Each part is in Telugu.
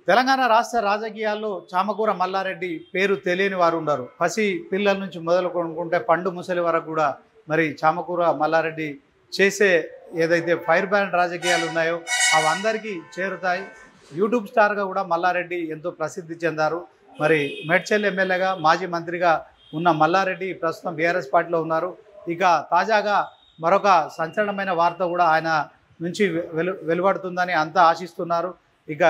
తెలంగాణ రాష్ట్ర రాజకీయాల్లో చామకూర మల్లారెడ్డి పేరు తెలియని వారు ఉండరు. పసి పిల్లల నుంచి మొదలుకొనుకుంటే పండు ముసలి వరకు కూడా మరి చామకూర మల్లారెడ్డి చేసే ఏదైతే ఫైర్ బ్రాండ్ రాజకీయాలు ఉన్నాయో అవి అందరికీ చేరుతాయి. యూట్యూబ్ స్టార్గా కూడా మల్లారెడ్డి ఎంతో ప్రసిద్ధి చెందారు. మరి మేడ్చల్ ఎమ్మెల్యేగా మాజీ మంత్రిగా ఉన్న మల్లారెడ్డి ప్రస్తుతం బీఆర్ఎస్ పార్టీలో ఉన్నారు. ఇక తాజాగా మరొక సంచలనమైన వార్త కూడా ఆయన నుంచి వెలువడుతుందని అంతా ఆశిస్తున్నారు. ఇక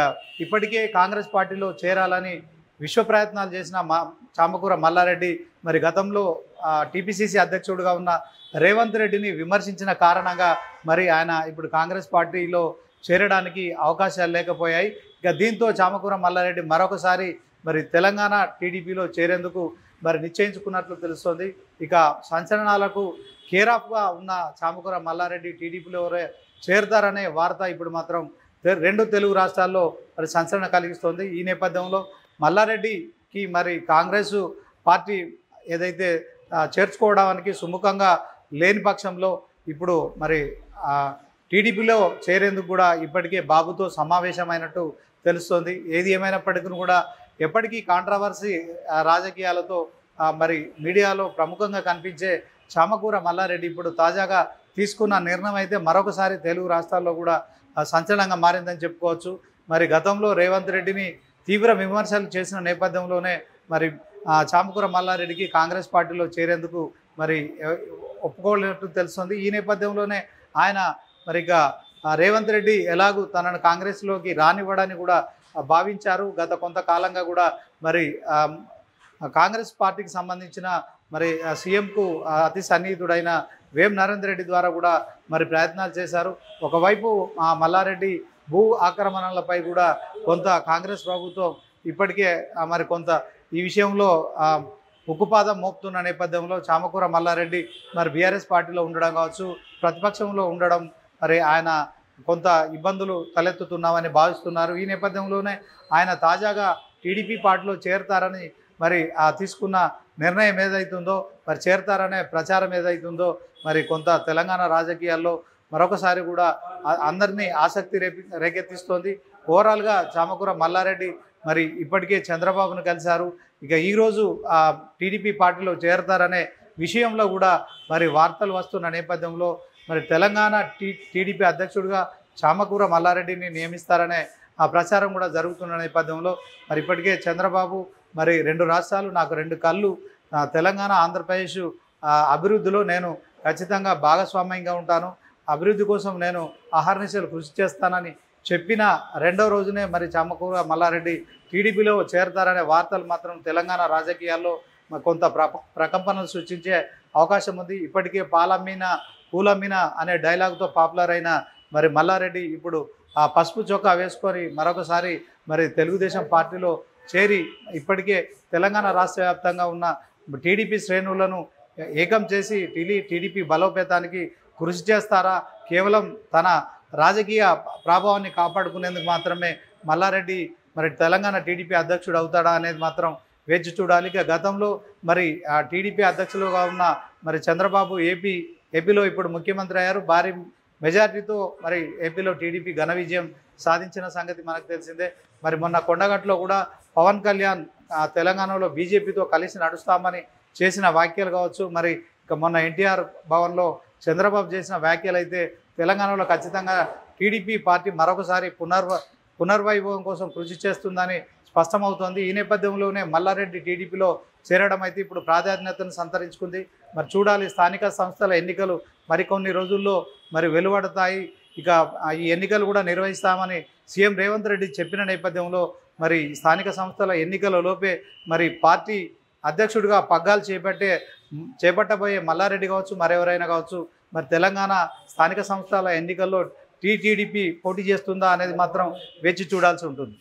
ఇప్పటికే కాంగ్రెస్ పార్టీలో చేరాలని విశ్వ ప్రయత్నాలు చేసిన చామకూర మల్లారెడ్డి మరి గతంలో టీపీసీసీ అధ్యక్షుడిగా ఉన్న రేవంత్ రెడ్డిని విమర్శించిన కారణంగా మరి ఆయన ఇప్పుడు కాంగ్రెస్ పార్టీలో చేరడానికి అవకాశాలు లేకపోయాయి. ఇక దీంతో చామకూర మల్లారెడ్డి మరొకసారి మరి తెలంగాణ టీడీపీలో చేరేందుకు మరి నిశ్చయించుకున్నట్లు తెలుస్తోంది. ఇక సంచలనాలకు కేరాఫ్గా ఉన్న చామకూర మల్లారెడ్డి టీడీపీలో చేరుతారనే వార్త ఇప్పుడు మాత్రం రెండు తెలుగు రాష్ట్రాల్లో మరి సంచలనం కలిగిస్తోంది. ఈ నేపథ్యంలో మల్లారెడ్డికి మరి కాంగ్రెస్ పార్టీ ఏదైతే చేర్చుకోవడానికి సుముఖంగా లేని పక్షంలో ఇప్పుడు మరి టీడీపీలో చేరేందుకు కూడా ఇప్పటికే బాబుతో సమావేశమైనట్టు తెలుస్తోంది. ఏది ఏమైనప్పటికీ కూడా ఎప్పటికీ కాంట్రవర్సీ రాజకీయాలతో మరి మీడియాలో ప్రముఖంగా కనిపించే చామకూర మల్లారెడ్డి ఇప్పుడు తాజాగా తీసుకున్న నిర్ణయం అయితే మరొకసారి తెలుగు రాష్ట్రాల్లో కూడా సంచలనంగా మారిందని చెప్పుకోవచ్చు. మరి గతంలో రేవంత్ రెడ్డిని తీవ్ర విమర్శలు చేసిన నేపథ్యంలోనే మరి చామకూర మల్లారెడ్డికి కాంగ్రెస్ పార్టీలో చేరేందుకు మరి ఒప్పుకోలేనట్టు తెలుస్తుంది. ఈ నేపథ్యంలోనే ఆయన మరి ఇక రేవంత్ రెడ్డి ఎలాగూ తనను కాంగ్రెస్లోకి రానివ్వడాన్ని కూడా భావించారు. గత కొంతకాలంగా కూడా మరి కాంగ్రెస్ పార్టీకి సంబంధించిన మరి సీఎంకు అతి సన్నిహితుడైన వేం నరేందర్ రెడ్డి ద్వారా కూడా మరి ప్రయత్నాలు చేశారు. ఒకవైపు మల్లారెడ్డి భూ ఆక్రమణలపై కూడా కొంత కాంగ్రెస్ ప్రభుత్వం ఇప్పటికే మరి కొంత ఈ విషయంలో ఉక్కుపాదం మోపుతున్న నేపథ్యంలో చామకూర మల్లారెడ్డి మరి బీఆర్ఎస్ పార్టీలో ఉండడం కావచ్చు, ప్రతిపక్షంలో ఉండడం మరి ఆయన కొంత ఇబ్బందులు తలెత్తుతున్నామని భావిస్తున్నారు. ఈ నేపథ్యంలోనే ఆయన తాజాగా టీడీపీ పార్టీలో చేరతారని మరి తీసుకున్న నిర్ణయం ఏదైతుందో మరి చేరతారనే ప్రచారం ఏదైతుందో మరి కొంత తెలంగాణ రాజకీయాల్లో మరొకసారి కూడా అందరినీ ఆసక్తి రేకెత్తిస్తోంది. ఓవరాల్గా చామకూర మల్లారెడ్డి మరి ఇప్పటికే చంద్రబాబును కలిశారు. ఇక ఈరోజు టీడీపీ పార్టీలో చేరతారనే విషయంలో కూడా మరి వార్తలు వస్తున్న నేపథ్యంలో మరి తెలంగాణ టీడీపీ అధ్యక్షుడిగా చామకూర మల్లారెడ్డిని నియమిస్తారనే ప్రచారం కూడా జరుగుతున్న నేపథ్యంలో మరి ఇప్పటికే చంద్రబాబు మరి 2 రాష్ట్రాలు నాకు 2 కళ్ళు, తెలంగాణ ఆంధ్రప్రదేశ్ అభివృద్ధిలో నేను ఖచ్చితంగా భాగస్వామ్యంగా ఉంటాను, అభివృద్ధి కోసం నేను అహర్నిశలు కృషి చేస్తానని చెప్పిన 2వ రోజునే మరి చామకూర మల్లారెడ్డి టీడీపీలో చేరతారనే వార్తలు మాత్రం తెలంగాణ రాజకీయాల్లో కొంత ప్రకంపనలు సృష్టించే అవకాశం ఉంది. ఇప్పటికే పాలమ్మిన పూలమ్మిన అనే డైలాగ్తో పాపులర్ అయిన మరి మల్లారెడ్డి ఇప్పుడు పసుపు చొక్కా వేసుకొని మరొకసారి మరి తెలుగుదేశం పార్టీలో చేరి ఇప్పటికే తెలంగాణ రాష్ట్ర వ్యాప్తంగా ఉన్న టీడీపీ శ్రేణులను ఏకం చేసి టీడీపీ బలోపేతానికి కృషి చేస్తారా, కేవలం తన రాజకీయ ప్రభావాన్ని కాపాడుకునేందుకు మాత్రమే మల్లారెడ్డి మరి తెలంగాణ టీడీపీ అధ్యక్షుడు అవుతాడా అనేది మాత్రం వేచి చూడాలి. ఇక గతంలో మరి టీడీపీ అధ్యక్షులుగా ఉన్న మరి చంద్రబాబు ఏపీలో ఇప్పుడు ముఖ్యమంత్రి అయ్యారు. భారీ మెజార్టీతో మరి ఏపీలో టీడీపీ ఘన విజయం సాధించిన సంగతి మనకు తెలిసిందే. మరి మొన్న కొండగట్లో కూడా పవన్ కళ్యాణ్ తెలంగాణలో బీజేపీతో కలిసి నడుస్తామని చేసిన వ్యాఖ్యలు కావచ్చు, మరి ఇక మొన్న ఎన్టీఆర్ భవన్లో చంద్రబాబు చేసిన వ్యాఖ్యలు అయితే తెలంగాణలో ఖచ్చితంగా టీడీపీ పార్టీ మరొకసారి పునర్వైభవం కోసం కృషి చేస్తుందని స్పష్టమవుతోంది. ఈ నేపథ్యంలోనే మల్లారెడ్డి టీడీపీలో చేరడం అయితే ఇప్పుడు ప్రాధాన్యతను సంతరించుకుంది. మరి చూడాలి, స్థానిక సంస్థల ఎన్నికలు మరికొన్ని రోజుల్లో మరి వెలువడతాయి. ఇక ఈ ఎన్నికలు కూడా నిర్వహిస్తామని సీఎం రేవంత్ రెడ్డి చెప్పిన నేపథ్యంలో మరి స్థానిక సంస్థల ఎన్నికల లోపే మరి పార్టీ అధ్యక్షుడిగా పగ్గాలు చేపట్టబోయే మల్లారెడ్డి కావచ్చు, మరెవరైనా కావచ్చు మరి తెలంగాణ స్థానిక సంస్థల ఎన్నికల్లో టీడీపీ పోటీ చేస్తుందా అనేది మాత్రం వేచి చూడాల్సి ఉంటుంది.